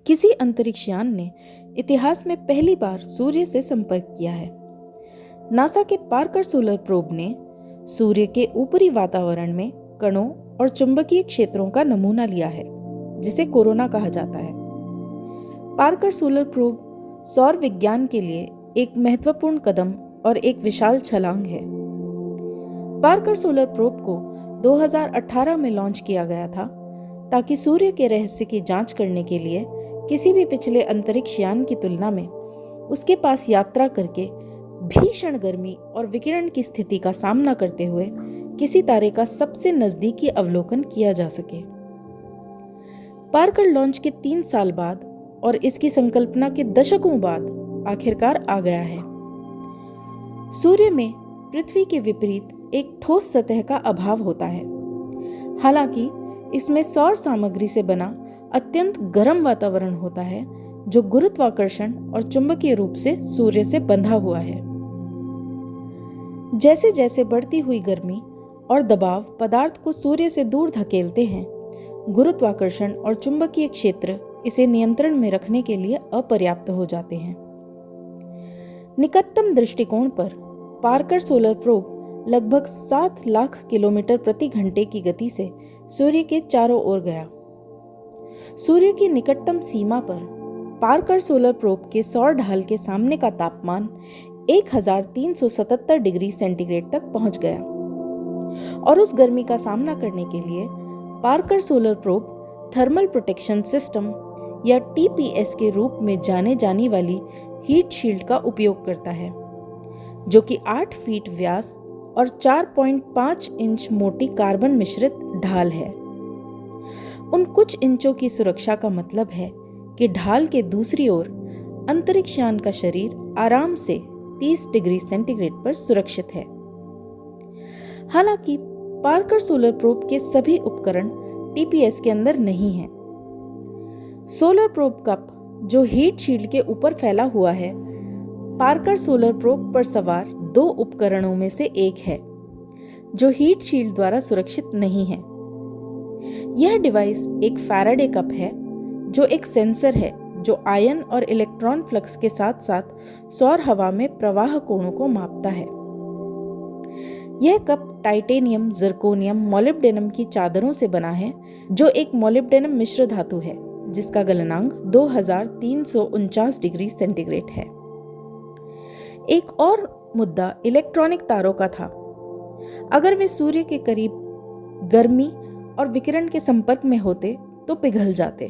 किसी अंतरिक्षयान ने इतिहास में पहली बार सूर्य से संपर्क किया है। नासा के पार्कर सोलर प्रोब ने सूर्य के ऊपरी वातावरण में कणों और चुंबकीय क्षेत्रों का नमूना लिया है, जिसे कोरोना कहा जाता है। पार्कर सोलर प्रोब सौर विज्ञान के लिए एक महत्वपूर्ण कदम और एक विशाल छलांग है। पार्कर सोलर प्रोब को 2018 में लॉन्च किया गया था ताकि सूर्य के रहस्य की जांच करने के लिए किसी भी पिछले अंतरिक्ष यान की तुलना में उसके पास यात्रा करके भीषण गर्मी और विकिरण की स्थिति का सामना करते हुए किसी तारे का सबसे नजदीकी अवलोकन किया जा सके। पार्कर लॉन्च के 3 साल बाद और इसकी संकल्पना के दशकों बाद आखिरकार आ गया है। सूर्य में पृथ्वी के विपरीत एक ठोस सतह का अभाव होता है। हालांकि इसमें सौर सामग्री से बना अत्यंत गर्म वातावरण होता है जो गुरुत्वाकर्षण और चुंबकीय रूप से सूर्य से बंधा हुआ है। जैसे जैसे बढ़ती हुई गर्मी और दबाव पदार्थ को सूर्य से दूर धकेलते हैं, गुरुत्वाकर्षण और चुंबकीय क्षेत्र इसे नियंत्रण में रखने के लिए अपर्याप्त हो जाते हैं। निकटतम दृष्टिकोण पर पार्कर सोलर प्रोब लगभग 7 लाख किलोमीटर प्रति घंटे की गति से सूर्य के चारों ओर गया। सूर्य की निकटतम सीमा पर पार्कर सोलर प्रोब के सौर ढाल के सामने का तापमान 1377 डिग्री सेंटीग्रेड तक पहुंच गया और उस गर्मी का सामना करने के लिए Parker solar probe thermal protection system या TPS के रूप में जाने जाने वाली हीट शील्ड का उपयोग करता है, जो कि 8 फीट व्यास और 4.5 इंच मोटी कार्बन मिश्रित ढाल है। उन कुछ इंचों की सुरक्षा का मतलब है कि ढाल के दूसरी ओर अंतरिक्षयान का शरीर आराम से 30 डिग्री सेंटीग्रेड पर सुरक्षित है। हालांकि पार्कर सोलर प्रोब के सभी उपकरण TPS के अंदर नहीं हैं। सोलर प्रोब कप, जो हीट शील्ड के ऊपर फैला हुआ है, पार्कर सोलर प्रोब पर सवार 2 उपकरणों में से एक है, जो हीट शील्ड द्वारा सुरक्षित नहीं है। यह डिवाइस एक फैराडे कप है, जो एक सेंसर है जो आयन और इलेक्ट्रॉन फ्लक्स के साथ साथ सौर हवा में प्रवाह कोणों को मापता है। यह कप टाइटेनियम, जिरकोनियम, मोलिब्डेनम की चादरों से बना है, जो एक मोलिब्डेनम मिश्र धातु है जिसका गलनांक 2349 डिग्री सेंटीग्रेड है। एक और मुद्दा इलेक्ट्रॉनिक तारों का था। अगर वे सूर्य के करीब गर्मी और विकिरण के संपर्क में होते तो पिघल जाते।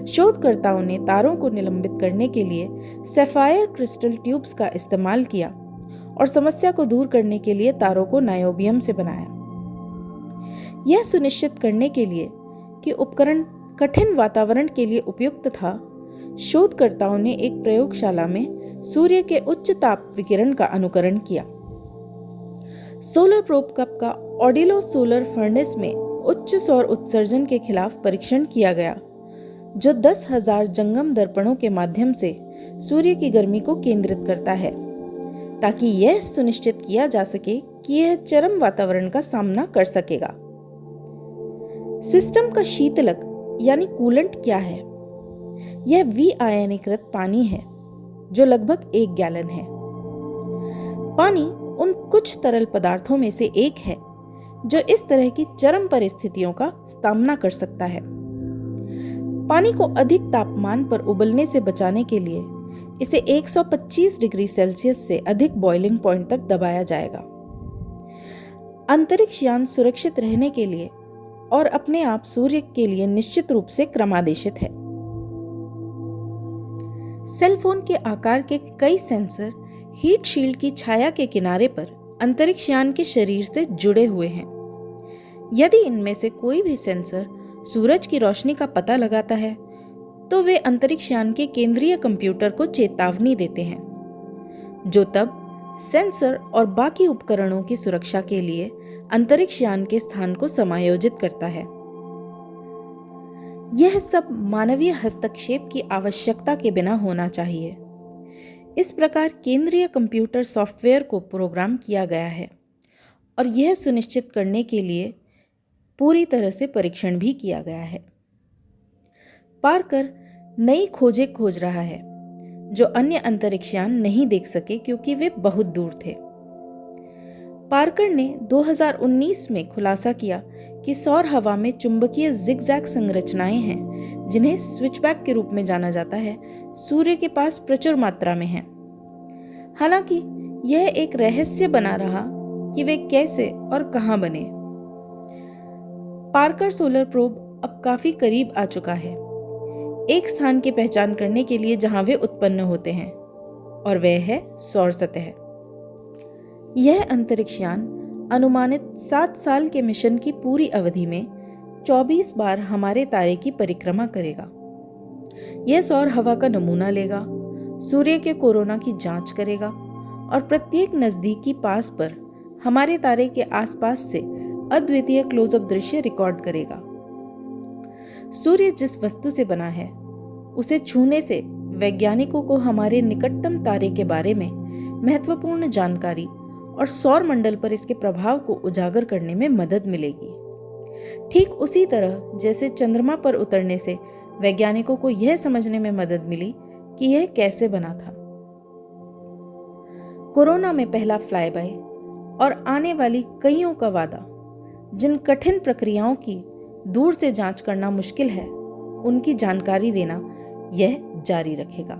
शोधकर्ताओं ने तारों को निलंबित करने के लिए सैफायर क्रिस्टल ट्यूब्स का इस्तेमाल किया और समस्या को दूर करने के लिए तारों को नायोबियम से बनाया। यह सुनिश्चित करने के लिए कि उपकरण कठिन वातावरण के लिए उपयुक्त था, शोधकर्ताओं ने एक प्रयोगशाला में सूर्य के उच्च ताप विकिरण का अनुकरण किया। सोलर प्रोब कप का ऑडिलो सोलर फर्नेस में उच्च सौर उत्सर्जन के खिलाफ परीक्षण किया गया, जो 10,000 जंगम दर्पणों के माध्यम से सूर्य की गर्मी को केंद्रित करता है, ताकि यह सुनिश्चित किया जा सके कि यह चरम वातावरण का सामना कर सकेगा। सिस्टम का शीतलक यानी कूलेंट क्या है? यह विआयनीकृत पानी है, जो लगभग 1 गैलन है। पानी उन कुछ तरल पदार्थों में से एक है जो इस तरह की चरम परिस्थितियों का सामना कर सकता है। पानी को अधिक तापमान पर उबलने से बचाने के लिए इसे 125 डिग्री सेल्सियस से अधिक बॉइलिंग पॉइंट तक दबाया जाएगा। अंतरिक्ष यान सुरक्षित रहने के लिए और अपने आप सूर्य के लिए निश्चित रूप से क्रमादेशित है। सेल फोन के आकार के कई सेंसर हीट शील्ड की छाया के किनारे पर अंतरिक्ष यान के शरीर से जुड़े हुए हैं। यदि इनमें से कोई भी सेंसर सूरज की रोशनी का पता लगाता है, तो वे अंतरिक्ष यान के केंद्रीय कंप्यूटर को चेतावनी देते हैं, जो तब सेंसर और बाकी उपकरणों की सुरक्षा के लिए अंतरिक्ष यान के स्थान को समायोजित करता है। यह सब मानवीय हस्तक्षेप की आवश्यकता के बिना होना चाहिए। इस प्रकार केंद्रीय कंप्यूटर सॉफ्टवेयर को प्रोग्राम किया गया है और यह सुनिश्चित करने के लिए पूरी तरह से परीक्षण भी किया गया है। पार्कर नई खोजें खोज रहा है जो अन्य अंतरिक्षयान नहीं देख सके क्योंकि वे बहुत दूर थे। पार्कर ने 2019 में खुलासा किया कि सौर हवा में चुंबकीय जिगजैग संरचनाएं हैं जिन्हें स्विचबैक के रूप में जाना जाता है, सूर्य के पास प्रचुर मात्रा में हैं। हालांकि यह एक रहस्य बना रहा कि वे कैसे और कहां बने। पार्कर सोलर प्रोब अब काफी करीब आ चुका है एक स्थान की पहचान करने के लिए जहां वे उत्पन्न होते हैं, और वह है सौर सतह। यह अंतरिक्षयान अनुमानित 7 साल के मिशन की पूरी अवधि में 24 बार हमारे तारे की परिक्रमा करेगा। यह सौर हवा का नमूना लेगा, सूर्य के कोरोना की जांच करेगा और प्रत्येक नजदीकी पास पर हमारे तारे के आसपास से अद्वितीय क्लोजअप दृश्य रिकॉर्ड करेगा। सूर्य जिस वस्तु से बना है उसे छूने से वैज्ञानिकों को हमारे निकटतम तारे के बारे में महत्वपूर्ण जानकारी और सौर मंडल पर इसके प्रभाव को उजागर करने में मदद मिलेगी। ठीक उसी तरह जैसे चंद्रमा पर उतरने से वैज्ञानिकों को यह समझने में मदद मिली कि यह कैसे बना था। कोरोना में पहला फ्लाईबाय और आने वाली कईयों का वादा, जिन कठिन प्रक्रियाओं की दूर से जांच करना मुश्किल है, उनकी जानकारी देना यह जारी रखेगा।